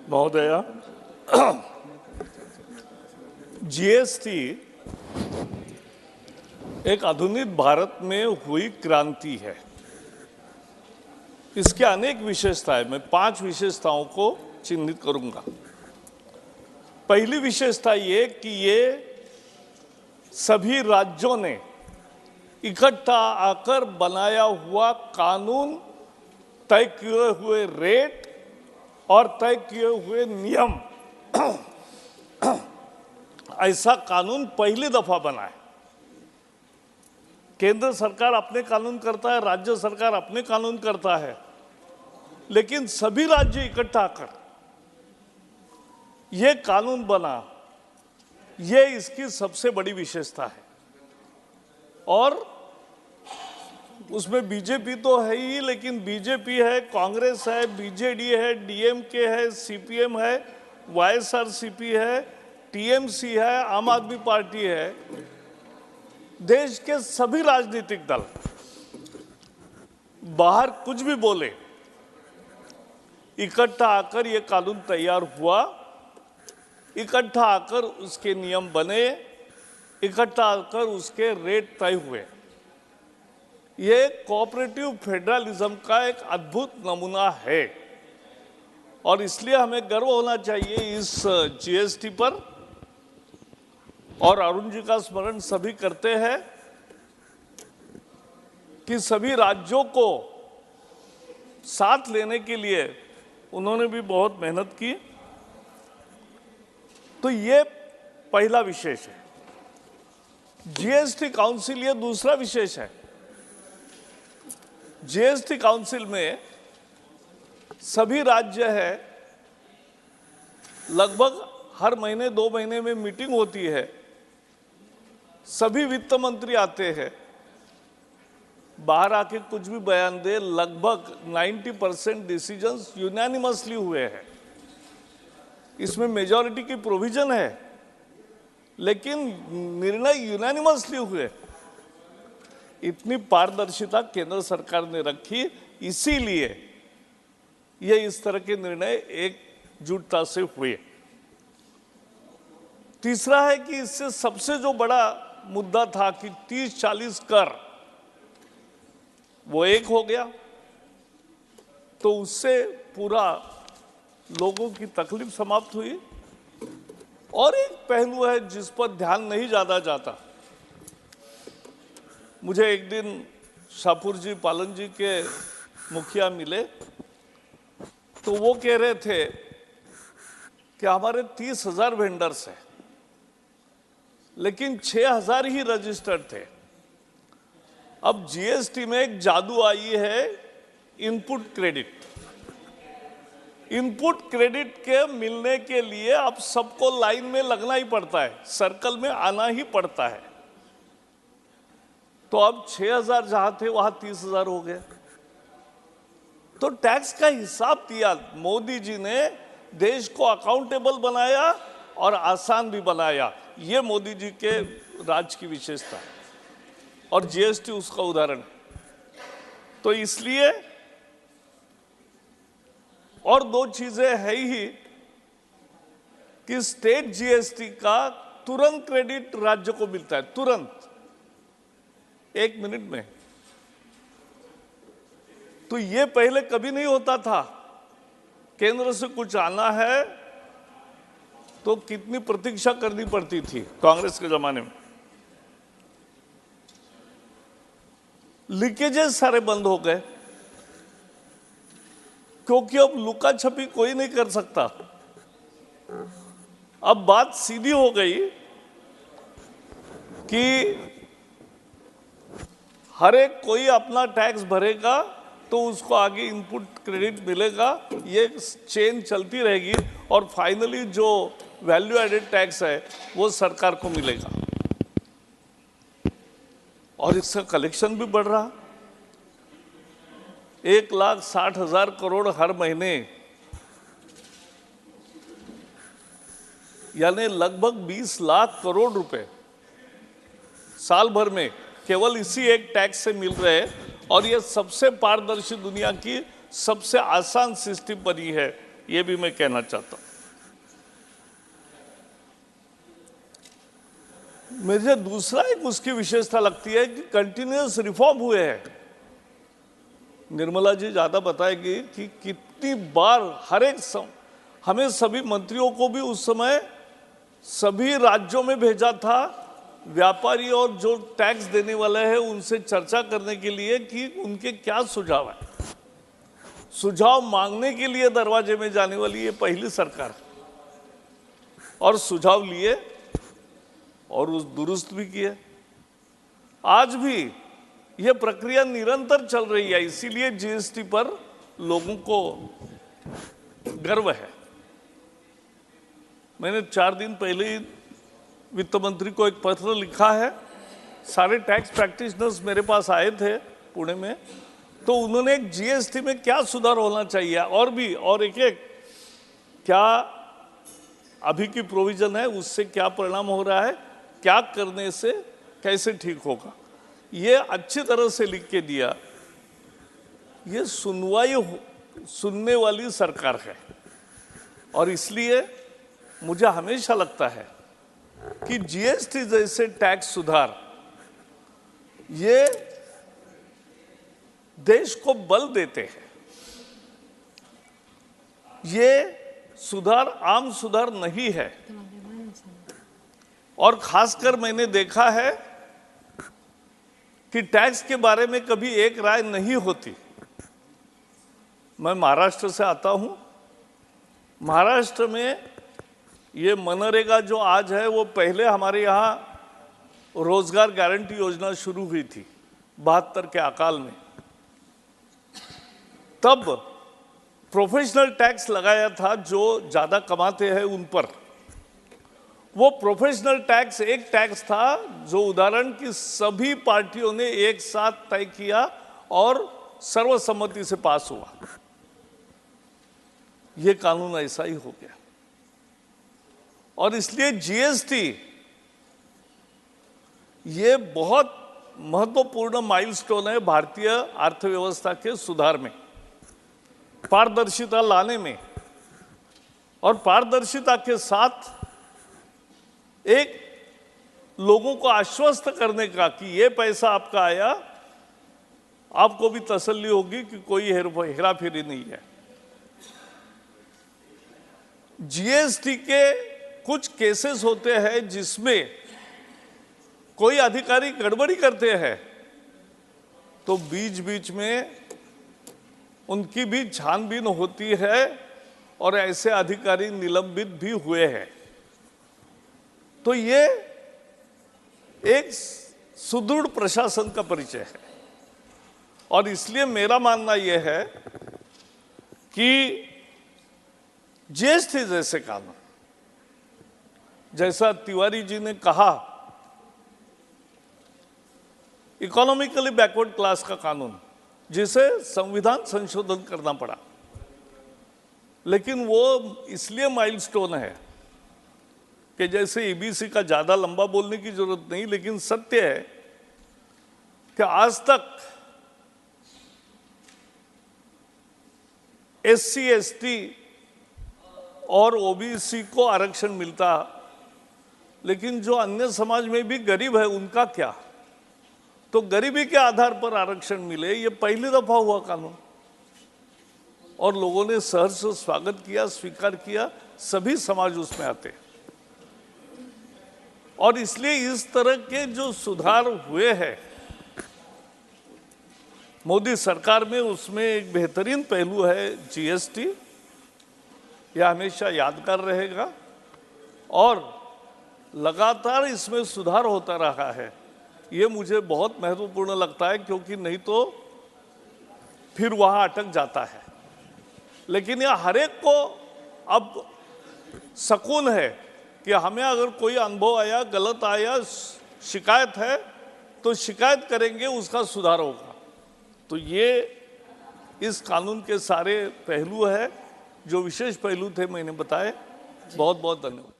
महोदया, जीएसटी एक आधुनिक भारत में हुई क्रांति है। इसके अनेक विशेषताएं, मैं 5 विशेषताओं को चिन्हित करूंगा। पहली विशेषता ये कि ये सभी राज्यों ने इकट्ठा आकर बनाया हुआ कानून, तय किए हुए रेट और तय किए हुए नियम, ऐसा कानून पहली दफा बना है। केंद्र सरकार अपने कानून करता है, राज्य सरकार अपने कानून करता है, लेकिन सभी राज्य इकट्ठा आकर ये कानून बना, ये इसकी सबसे बड़ी विशेषता है। और उसमें बीजेपी तो है ही, लेकिन बीजेपी है, कांग्रेस है, बीजेडी है, डीएमके है, सीपीएम है, वाईएसआरसीपी है, टीएमसी है, आम आदमी पार्टी है। देश के सभी राजनीतिक दल बाहर कुछ भी बोले, इकट्ठा आकर ये कानून तैयार हुआ, इकट्ठा आकर उसके नियम बने, इकट्ठा आकर उसके रेट तय हुए। ये कोऑपरेटिव फेडरलिज्म का एक अद्भुत नमूना है और इसलिए हमें गर्व होना चाहिए इस जीएसटी पर। और अरुण जी का स्मरण सभी करते हैं कि सभी राज्यों को साथ लेने के लिए उन्होंने भी बहुत मेहनत की। तो ये पहला विशेष है। जीएसटी काउंसिल ये दूसरा विशेष है। जीएसटी काउंसिल में सभी राज्य है, लगभग हर महीने 2 महीने में मीटिंग होती है, सभी वित्त मंत्री आते हैं, बाहर आके कुछ भी बयान दे, लगभग 90% डिसीजंस यूनानिमसली हुए हैं। इसमें मेजॉरिटी की प्रोविजन है, लेकिन निर्णय यूनानिमसली हुए। इतनी पारदर्शिता केंद्र सरकार ने रखी, इसीलिए ये इस तरह के निर्णय एकजुटता से हुए। तीसरा है कि इससे सबसे जो बड़ा मुद्दा था कि 30-40 कर वो एक हो गया, तो उससे पूरा लोगों की तकलीफ समाप्त हुई। और एक पहलू है जिस पर ध्यान नहीं ज्यादा जाता। मुझे एक दिन शाहपुर जी, पालन जी के मुखिया मिले, तो वो कह रहे थे कि हमारे 30,000 वेंडर्स हैं, लेकिन 6,000 ही रजिस्टर्ड थे। अब जीएसटी में एक जादू आई है, इनपुट क्रेडिट। इनपुट क्रेडिट के मिलने के लिए अब सबको लाइन में लगना ही पड़ता है, सर्कल में आना ही पड़ता है। तो अब 6,000 जहां थे वहां 30,000 हो गए। तो टैक्स का हिसाब दिया मोदी जी ने, देश को अकाउंटेबल बनाया और आसान भी बनाया। ये मोदी जी के राज की विशेषता है और जीएसटी उसका उदाहरण है। तो इसलिए और 2 चीजें है ही कि स्टेट जीएसटी का तुरंत क्रेडिट राज्य को मिलता है, तुरंत 1 मिनट में। तो ये पहले कभी नहीं होता था। केंद्र से कुछ आना है तो कितनी प्रतीक्षा करनी पड़ती थी कांग्रेस के जमाने में। लीकेजेस सारे बंद हो गए, क्योंकि अब लुका छपी कोई नहीं कर सकता। अब बात सीधी हो गई कि हर एक कोई अपना टैक्स भरेगा तो उसको आगे इनपुट क्रेडिट मिलेगा। ये चेन चलती रहेगी और फाइनली जो वैल्यू एडेड टैक्स है वो सरकार को मिलेगा और इसका कलेक्शन भी बढ़ रहा। 1,60,000 करोड़ हर महीने, यानी लगभग 20 लाख करोड़ रुपए साल भर में केवल इसी एक टैक्स से मिल रहे हैं। और ये सबसे पारदर्शी, दुनिया की सबसे आसान सिस्टम बनी है ये भी मैं कहना चाहता हूं। मुझे दूसरा एक उसकी विशेषता लगती है कि कंटिन्यूअस रिफॉर्म हुए हैं। निर्मला जी ज्यादा बताएगी कि कितनी बार हमें सभी मंत्रियों को भी उस समय सभी राज्यों में भेजा था, व्यापारी और जो टैक्स देने वाले हैं उनसे चर्चा करने के लिए कि उनके क्या सुझाव है। सुझाव मांगने के लिए दरवाजे में जाने वाली ये पहली सरकार है, और सुझाव लिए और उस दुरुस्त भी किए। आज भी यह प्रक्रिया निरंतर चल रही है, इसीलिए जीएसटी पर लोगों को गर्व है। मैंने 4 दिन पहले ही वित्त मंत्री को एक पत्र लिखा है। सारे टैक्स प्रैक्टिशनर्स मेरे पास आए थे पुणे में, तो उन्होंने एक जीएसटी में क्या सुधार होना चाहिए और एक क्या अभी की प्रोविजन है उससे क्या परिणाम हो रहा है, क्या करने से कैसे ठीक होगा, ये अच्छी तरह से लिख के दिया। ये सुनने वाली सरकार है, और इसलिए मुझे हमेशा लगता है कि जीएसटी जैसे टैक्स सुधार ये देश को बल देते हैं। ये सुधार आम सुधार नहीं है, और खासकर मैंने देखा है कि टैक्स के बारे में कभी एक राय नहीं होती। मैं महाराष्ट्र से आता हूं। महाराष्ट्र में ये मनरेगा जो आज है वो पहले हमारे यहाँ रोजगार गारंटी योजना शुरू हुई थी 72 के अकाल में। तब प्रोफेशनल टैक्स लगाया था जो ज्यादा कमाते हैं उन पर। वो प्रोफेशनल टैक्स एक टैक्स था जो उदाहरण की सभी पार्टियों ने एक साथ तय किया और सर्वसम्मति से पास हुआ। ये कानून ऐसा ही हो गया, और इसलिए जीएसटी ये बहुत महत्वपूर्ण माइलस्टोन है भारतीय अर्थव्यवस्था के सुधार में, पारदर्शिता लाने में, और पारदर्शिता के साथ एक लोगों को आश्वस्त करने का कि ये पैसा आपका आया, आपको भी तसल्ली होगी कि कोई हेराफेरी नहीं है। जीएसटी के कुछ केसेस होते हैं जिसमें कोई अधिकारी गड़बड़ी करते हैं, तो बीच बीच में उनकी भी छानबीन होती है, और ऐसे अधिकारी निलंबित भी हुए हैं। तो ये एक सुदृढ़ प्रशासन का परिचय है, और इसलिए मेरा मानना यह है कि जीएसटी जैसे कानून, जैसा तिवारी जी ने कहा, इकोनॉमिकली बैकवर्ड क्लास का कानून जिसे संविधान संशोधन करना पड़ा, लेकिन वो इसलिए माइलस्टोन है कि जैसे ईबीसी का ज्यादा लंबा बोलने की जरूरत नहीं, लेकिन सत्य है कि आज तक एससी एसटी और ओबीसी को आरक्षण मिलता, लेकिन जो अन्य समाज में भी गरीब है उनका क्या? तो गरीबी के आधार पर आरक्षण मिले, ये पहली दफा हुआ कानून, और लोगों ने सहर्ष स्वागत किया, स्वीकार किया, सभी समाज उसमें आते। और इसलिए इस तरह के जो सुधार हुए हैं मोदी सरकार में, उसमें एक बेहतरीन पहलू है जीएसटी। यह हमेशा यादगार रहेगा, और लगातार इसमें सुधार होता रहा है। ये मुझे बहुत महत्वपूर्ण लगता है, क्योंकि नहीं तो फिर वहां अटक जाता है। लेकिन यह हर एक को अब सुकून है कि हमें अगर कोई अनुभव आया, गलत आया, शिकायत है, तो शिकायत करेंगे, उसका सुधार होगा। तो ये इस कानून के सारे पहलू है, जो विशेष पहलू थे मैंने बताए। बहुत बहुत धन्यवाद।